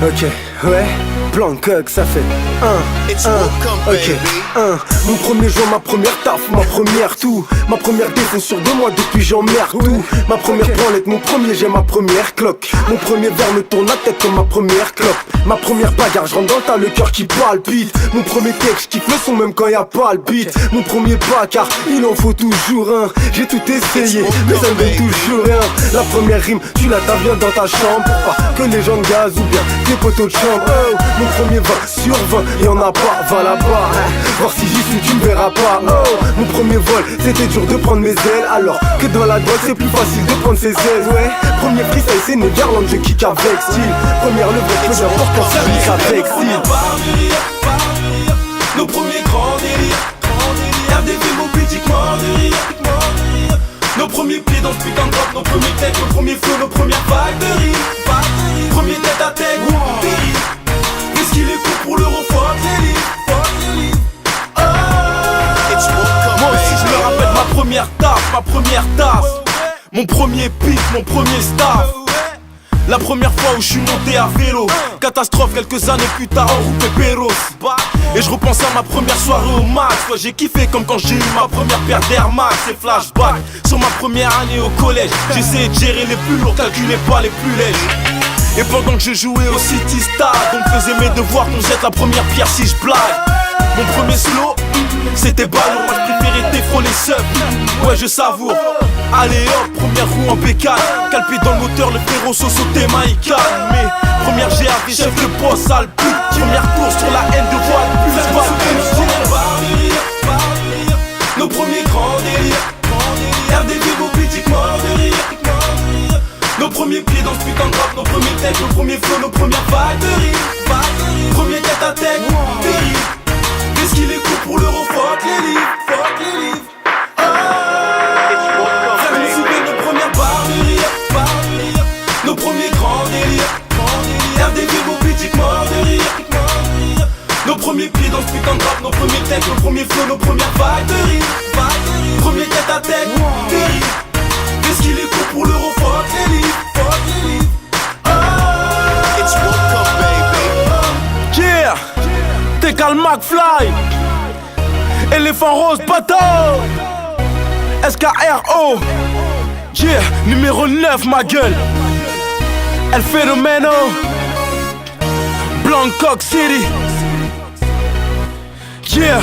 Ok, ouais, plan de coque, ça fait ok, mon premier jour, ma première taf, ma première tout, ma première défense sur 2 mois depuis j'emmerde tout. Ma première branlette, mon premier j'ai ma première cloque. Mon premier verre me tourne la tête comme ma première clope. Ma première bagarre, je rentre dans le tas, le cœur qui palpite. Mon premier texte, je kiffe le son même quand y'a pas le beat. Mon premier pas, car il en faut toujours un. J'ai tout essayé, mais ça ne donne toujours rien. La première rime, tu la t'as bien dans ta chambre. Pour pas que les gens de gaz ou bien tes poteaux de chambre. Oh, mon premier 20 sur 20, y'en a pas, va là-bas. Voir si j'y suis, tu me verras pas. Oh, mon premier vol, c'était dur de prendre mes ailes. Alors que dans la drogue, c'est plus facile de prendre ses ailes. Ouais, premier freestyle, c'est Néderlande, je kick avec style. Première levée, peu importe quand ça kick avec style. Nos premiers grands délires, RDV mobiliquement de rire. Nos premiers pieds dans ce putain de drop, nos premiers têtes, nos premiers flots, nos premières vagues de rire. Premier tête à tête, délire. Qu'est-ce qu'il est court pour l'euro, fuck les livres. Moi aussi je me rappelle ma première taf, mon premier pic, mon premier staff. La première fois où je suis monté à vélo, catastrophe quelques années plus tard en route Péperos. Et je repense à ma première soirée au max. Ouais, j'ai kiffé comme quand j'ai eu ma première paire d'Air Max. Et flashback sur ma première année au collège. J'essayais de gérer les plus lourds, calculais pas les plus lèges. Et pendant que je jouais au City Star, on faisait mes devoirs, qu'on jette la première pierre si je blague. Mon premier slow, c'était ballon, moi je préférais défrôler sub. Ouais je savoure. Allez hop, première roue en bécane. Calpé dans le moteur, le frérot sauce au thème, il calme. Mais première GAV, chef de boss, sale pute. Première course sur la haine de voile, plus nos premiers grands délires, RDV mobiliquement de rire. Nos premiers pieds dans ce putain de drop, nos premiers têtes, nos premiers flots, nos premières vagues de rire. Premier tête à tête, dérive. Qu'est-ce qu'il est court pour l'euro, fuck les livres. Frère, je me souviens de nos premières barres de rire. Nos premiers grands délires, RDV mobiliquement de rire. Nos premiers pieds dans ce putain de drop, nos premiers têtes, nos premiers flots, nos premières vagues de rire. Premier tête à tête, dérive. Qu'est-ce qu'il est court pour l'euro, fuck les livres. Yeah, t'es calme McFly, éléphant rose bateau, SKRO. Yeah, numéro 9 ma gueule. El Phénomène, Blancock City. Yeah.